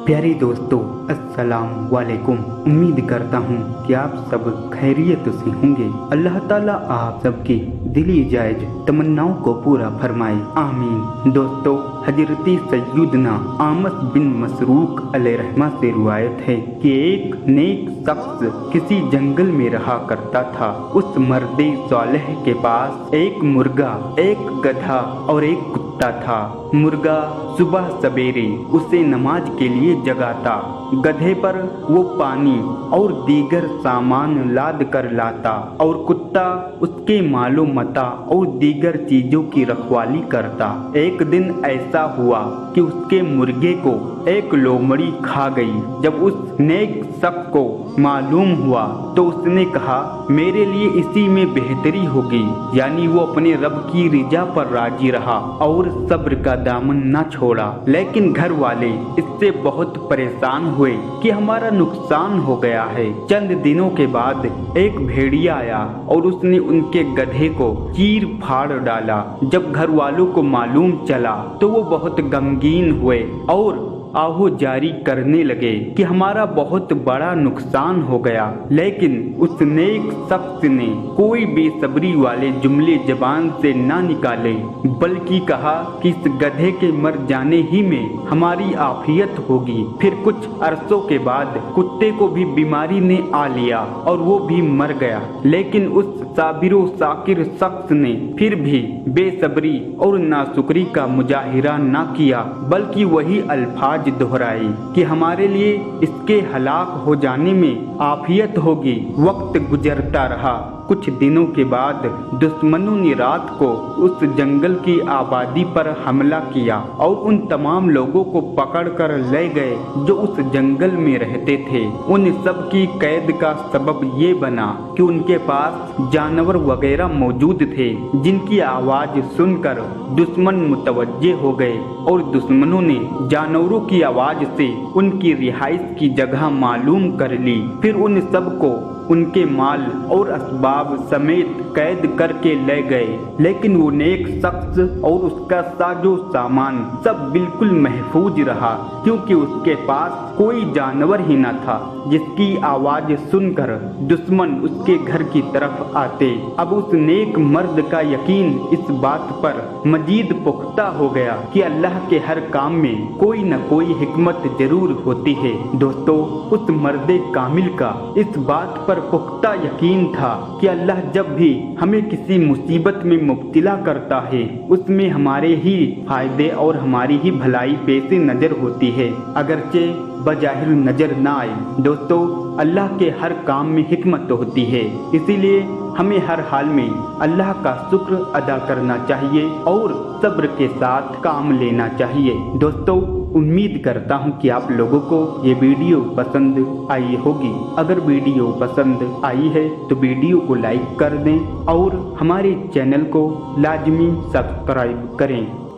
प्यारे दोस्तों, अस्सलाम वालेकुम। उम्मीद करता हूँ कि आप सब खैरियत से होंगे। अल्लाह ताला आप सबकी दिली जायज तमन्नाओं को पूरा फरमाए, आमीन। दोस्तों, हजरती सैयदना आमस बिन मसरूक अलैहिर्रहमा से रिवायत है कि एक नेक शख्स किसी जंगल में रहा करता था। उस मर्दे सालेह के पास एक मुर्गा, एक गधा और एक कुत्ता था। मुर्गा सुबह सवेरे उसे नमाज के लिए जगाता, गधे पर वो पानी और दीगर सामान लाद कर लाता और कुत्ता उसके मालो मता और दीगर चीजों की रखवाली करता। एक दिन ऐसा हुआ कि उसके मुर्गे को एक लोमड़ी खा गई। जब उस नेक शख्स को मालूम हुआ तो उसने कहा, मेरे लिए इसी में बेहतरी होगी। यानी वो अपने रब की रिजा पर राजी रहा और सब्र का दामन न छोड़ा। लेकिन घर वाले इससे बहुत परेशान हुए कि हमारा नुकसान हो गया है। चंद दिनों के बाद एक भेड़िया आया और उसने उनके गधे को चीर फाड़ डाला। जब घर वालों को मालूम चला तो वो बहुत गमगीन हुए और आहो जारी करने लगे कि हमारा बहुत बड़ा नुकसान हो गया। लेकिन उस नेक शख्स ने कोई बेसब्री वाले जुमले जबान से ना निकाले, बल्कि कहा कि इस गधे के मर जाने ही में हमारी आफियत होगी। फिर कुछ अरसों के बाद कुत्ते को भी बीमारी ने आ लिया और वो भी मर गया। लेकिन उस साबिरो साकिर शख्स ने फिर भी बेसब्री और नाशुक्री का मुजाहिरा ना किया, बल्कि वही अल्फाज दोहराई कि हमारे लिए इसके हलाक हो जाने में आफियत होगी। वक्त गुजरता रहा। कुछ दिनों के बाद दुश्मनों ने रात को उस जंगल की आबादी पर हमला किया और उन तमाम लोगों को पकड़कर ले गए जो उस जंगल में रहते थे। उन सब की कैद का सबब ये बना कि उनके पास जानवर वगैरह मौजूद थे, जिनकी आवाज सुनकर दुश्मन मुतवज्जे हो गए और दुश्मनों ने जानवरों की आवाज से उनकी रिहाइश की जगह मालूम कर ली। फिर उन सब को उनके माल और असबाब समेत कैद करके ले गए। लेकिन वो नेक शख्स और उसका साजो सामान सब बिल्कुल महफूज रहा, क्योंकि उसके पास कोई जानवर ही न था जिसकी आवाज सुनकर दुश्मन उसके घर की तरफ आते। अब उस नेक मर्द का यकीन इस बात पर मजीद पुख्ता हो गया कि अल्लाह के हर काम में कोई न कोई हिकमत जरूर होती है। दोस्तों, उस मर्दे कामिल का इस बात पर पुख्ता यकीन था कि अल्लाह जब भी हमें किसी मुसीबत में मुब्तला करता है, उसमें हमारे ही फायदे और हमारी ही भलाई पेश नजर होती है, अगरचे बजाहिर नजर न आए। दोस्तों, अल्लाह के हर काम में हिकमत होती है, इसीलिए हमें हर हाल में अल्लाह का शुक्र अदा करना चाहिए और सब्र के साथ काम लेना चाहिए। दोस्तों, उम्मीद करता हूँ कि आप लोगों को ये वीडियो पसंद आई होगी। अगर वीडियो पसंद आई है तो वीडियो को लाइक कर दें और हमारे चैनल को लाजमी सब्सक्राइब करें।